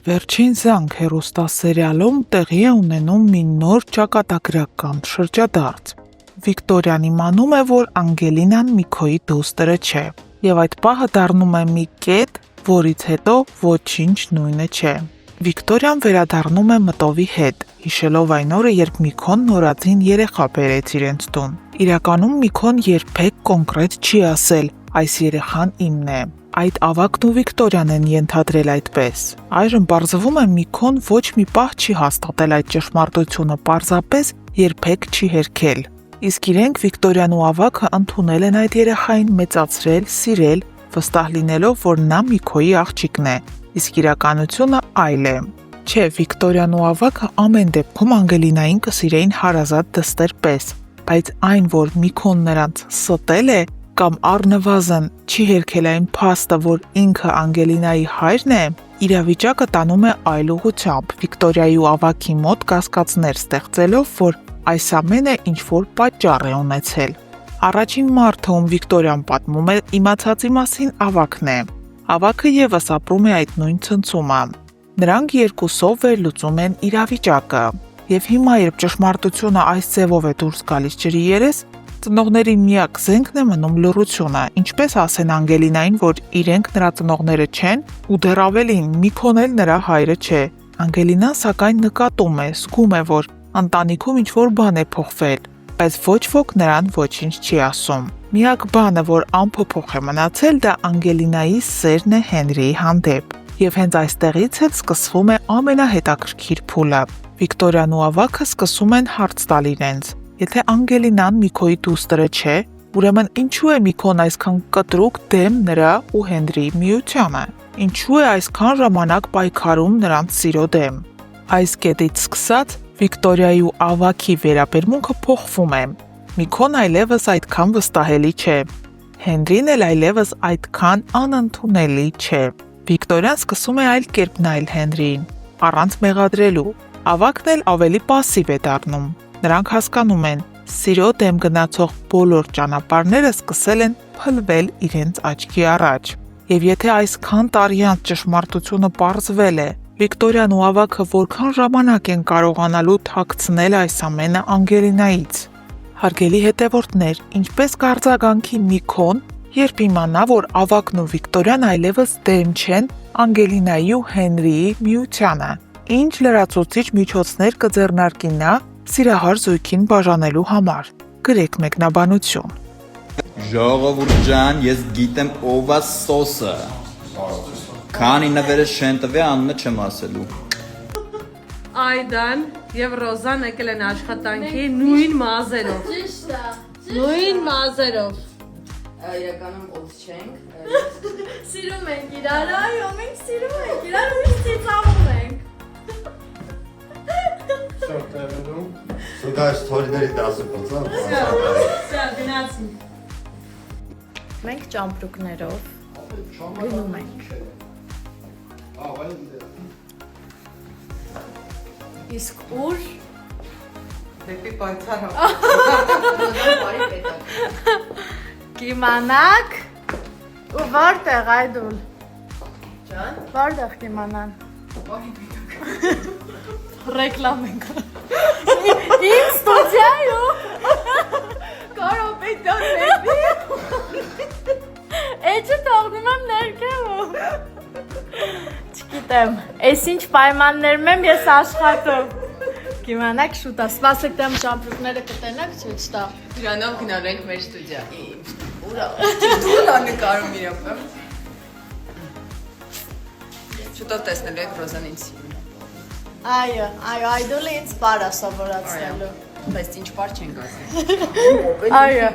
Վերջին զանգ հեռուստասերիալում տեղի է ունենում մի նոր ճակատագրական շրջադարձ։ Վիկտորիան իմանում է, որ Անգելինան Միքոյի դուստրը չէ, եւ այդ պահը դառնում է մի կետ, որից հետո ոչինչ նույնը չէ։ Վիկտորիան վերադառնում է մտովի հետ, հիշելով այն օրը, երբ Միքոն նորածին երեխա բերեց իրենց տուն։ Իրականում Միքոն երբեք կոնկրետ չի ասել՝ այս երեխան իմն է։ Այդ ավակն ու Վիկտորիան են ենթադրել այդպես։ Այժմ պարզվում է Միքոն ոչ մի պահ չի հաստատել այդ ճշմարտությունը, պարզապես երբեք չի հերքել։ Իսկ իրենք Վիկտորիան ու ավակը ընդունել են այդ երեխային, մեծացրել, սիրել, վստահ լինելով, որ նա Միքոյի աղջիկն է, իսկ իրականությունը այլ է։ Չէ, Վիկտորիան ու ավակը ամեն դեպքում Անգելինային կսիրեին հարազատ դստեր պես, բայց այն, որ Միքոն նրանց ստել է, կամ առնվազն չի հերքել այն փաստը, որ ինքը Անգելինայի հայրն է, իրավիճակը տանում է այլ ուղղությամբ, Վիկտորիայի ու ավակի մոտ կասկածներ ստեղծելով, որ այս ամենը ինչ-որ պատճառ է ունեցել։ Առաջին մարդը, ում Վիկտորիան պատմում է իմացածի մասին, ավակն է։ Ավակը ևս ապրում է այդ նույն ցնցումը։ Նրանք երկուսով վերլուծում են իրավիճակը։ Եվ հիմա, երբ ճշմարտությունը այս ձևով է դուրս գալիս ջրի երես, ծնողների միակ զենքն է մնում լռությունը, ինչպես ասեն Անգելինային, որ իրենք նրա ծնողները չեն, ու դեռ ավելին, Միքոն էլ նրա հայրը չէ։ Անգելինան սակայն նկատում է, զգում է, որ ընտանիքում ինչ-որ բան է փոխվել, բայց ոչ ոք նրան ոչինչ չի ասում։ Միակ բանը, որ անփոփոխ է մնացել, դա Անգելինայի սերն է Հենրիի հանդեպ։ Եվ հենց այստեղից էլ սկսվում է ամենահետաքրքիր փուլը։ Վիկտորիան ու ավակը սկսում են հարց տալ իրենց. Եթե Անգելինան Միքոյի դուստրը չէ, ուրեմն ինչու է Միքոն այսքան կտրուկ դեմ նրա ու Հենրիի միությանը։ Ինչու է այսքան ժամանակ պայքարում նրանց սիրո դեմ։ Այս կետից սկսած Վիկտորիայի ու ավակի վերաբերմունքը փոխվում է։ Միքոն այլևս այդքան վստահելի չէ։ Հենրին էլ այլևս այդքան անընդունելի չէ։ Վիկտորիան սկսում է այլ կերպ նայել Հենրիին, առանց մեղադրելու։ Ավակն էլ ավելի պասիվ է դառնում։ Նրանք հասկանում են, սիրո դեմ գնացող բոլոր ճանապարհները սկսել են փլվել իրենց աչքի առաջ։ Եվ եթե այսքան տարի անց ճշմարտությունը պարզվել է, Վիկտորիան ու ավակը որքան ժամանակ են կարողանալու թաքցնել այս ամենը Անգելինայից։ Հարգելի հետևորդներ, ինչպես կարձագանքի Միքոն, երբ իմանա, որ ավակն ու Վիկտորիան այլևս դեմ չեն Անգելինայի ու Հենրիի միությանը, ինչ լրացուցիչ միջոցներ կձեռնարկի նա սիրահար զույգին բաժանելու համար։ Գրեք մեկնաբանություն։ Ժողովուրդ ջան, ես գիտեմ ով է սոսը։ Քանի նվերը շեն տվի, անունը չեմ ասելու։ Այդան եւ Ռոզան եկել են աշխատանքի նույն մազերով։ Ճիշտ է։ Նույն մազերով։ Իրականում ով չենք։ Սիրում ենք իրար, այո, մենք սիրում ենք իրար, ու ծիծաղում ենք։ So guys, թորիների 10%, Սա գնացի։ Մենք ճամպրուկներով գնում ենք։ Իսկ ուր Դեպի պայծառ։ կիմանաք ու որտեղ այդուլ։ Ջան, որտեղ կիմանան։ Ռեկլամ ենք։ Իմ ստուդիայում։ Կարոպետան ներդի։ Էջը թողնում եմ ներքևում։ Չգիտեմ, ես ինչ պայմաններում եմ ես աշխատում։ Կիմանաք շուտա, սպասեք դեմ ճամպրուկները կտենակ, չէ՞ չտա։ Դրանով գնալ ենք մեր ստուդիա։ Ուրա։ Դու նկարում իրապես։ Շուտով տեսնելու եք Ռոզան ինձ։ Այո, այդուլը ինձ պար է սովորացնելու։ Բայց ինչ պար չենք ասել։ Այո։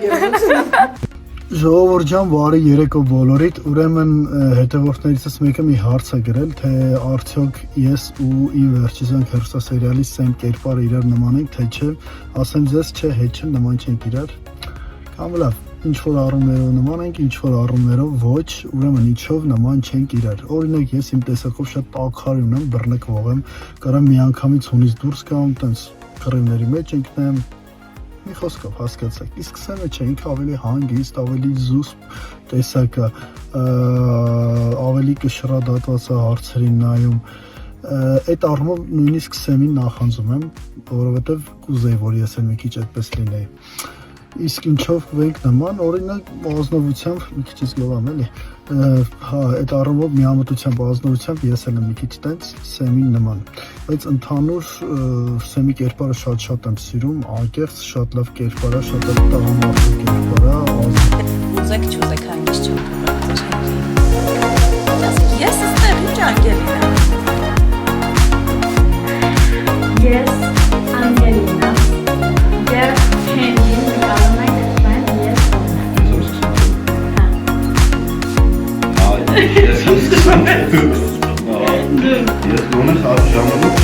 Ժողովուրդ ջան, բարի երեկո բոլորիդ, ուրեմն հետևորդներիցս մեկը մի հարց է գրել, թե արդյոք ես ու իմ վերջի զանգ հեռուստասերիալի same կերպարը իրար նման ենք, թե չէ, ասեմ ձեզ, չէ, հետ չէ, նման չենք իրար, կամ լավ, ինչ որ առումներով նման ենք, ինչ որ առումներով ոչ, ուրեմն ինչով նման չենք իրար, օրինակ ես իմ տեսակով շատ տաքարի ունեմ, բռնկվող եմ, կարամ միանգամից հունից դուրս գամ, տենց կռիվների մեջ ընկնեմ, մի խոսքով հասկացեք, իսկ սենը չէ, ինքը ավելի հանգիստ, ավելի զուսպ տեսակը, ավելի կշռադատված է հարցերին նայում, Այդ առումով նույնիսկ Սեմին նախանձում եմ, որովհետև կուզեի, որ ես էլ մի քիչ այդպես լինեի։ Իսկ ինչով կվենք նման, օրինակ ազնվությամբ մի քիչ զգովամ էլի, հա, այդ առումով միամտությամբ ազնվությամբ ես էլ եմ մի քիչ տենց Սեմին նման, բայց ընդհանուր Սեմի կերպարը շատ եմ սիրում, անկեղծ շատ լավ կերպար է, շատ լավ տղամարդու կերպար է, Ուզեք չուզեք հանգիստ չոթորակ Ես ստեղ ինչ անգելին եմ Yes, Angelina. Yes, Henry. Նկարում ենք friend, yes, Ես գոնե խաղ ժամանակ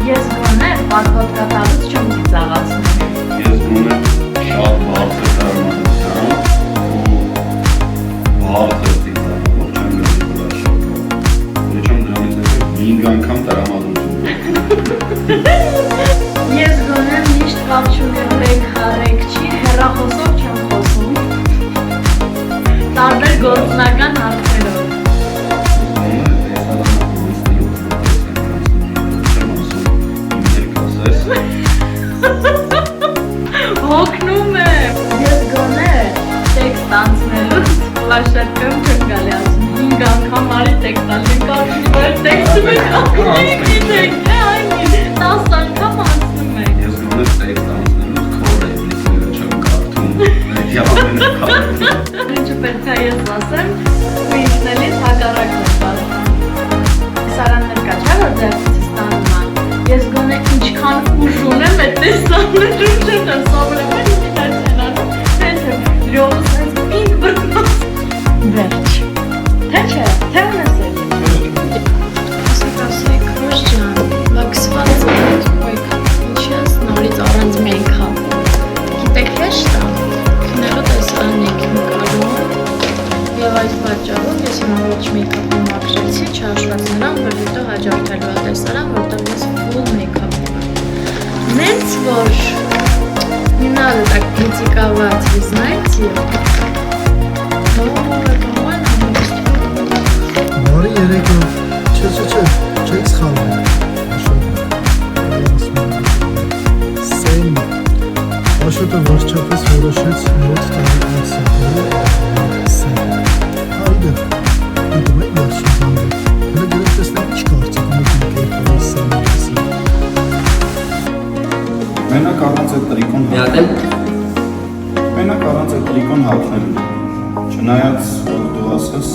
Ես գոնե պատվոտ կատարուց չեմ ծիծաղացնում։ Ես գոնե շատ բարձր կարմանությամբ ու բարձր ծիծաղով չեմ գալի վրա շատ Ոչ եմ դրանից հետո 5 անգամ տրամադրություն Ես գոնե միշտ ողջունել հարեք չի, հեռախոսով չեմ խոսում։ Տարբեր գործնական հարցերով։ Հոգնում եմ։ Ես գոնե տեքստ անցնելուց ֆլաշերկում չեմ գալի ասում 5 անգամ արի տեքստ անեմ կարծում որ տեքստը մեկ անգամ գիտեք, այն 10 անգամ անցնում եք։ Ես գոնե տեքստ անցնելուց քո ռեպլիկները չեմ կարդում Յամենը կարդում Ինչը պետք է ես ասեմ, ու ինքն էլիս հակառակն է բացում։ Սարաններ կա չէ որ ձեռքից ստանում է։ Ես գոնե ինչքան ուժ ունեմ այդ տեսաններում չեմ տա սովորաբար ինքնար են անում, հենց եմ լյովս հենց ինք բրնոց։ Վերջ։ Թե չէ, թե ունես էլ։ Ասեք, ոչ ջան, լաքսված այդ ոյք, ինչ ես նորից առանց մեյքա։ Գիտեք հեշտ է, քնելու տեսարան եք նկարում, և այդ պատճառով ես հիմա ոչ մեյքապը մաքրեցի, չհաշված նրան, որ հետո հաջորդելու է տեսարան, որտեղ ես full մեյքապ եմ։ Նենց որ не надо так критиковать, вы знаете? Но это нормально, Բարի երեկո, չէ, չեք սխալվում։ Սեմ, Աշոտը վերջապես որոշեց 7 տարի անց սահմանել Սեմ։ Հայդը, դու մեկ վերջին զանգել, հələ գրեք տեսնեմ ինչ կարծիք ունեք իմ կերպարի Սեմի մասին։ Մենակ առանց այդ տրիկոն հաղթելու։ Չնայած որ դու ասես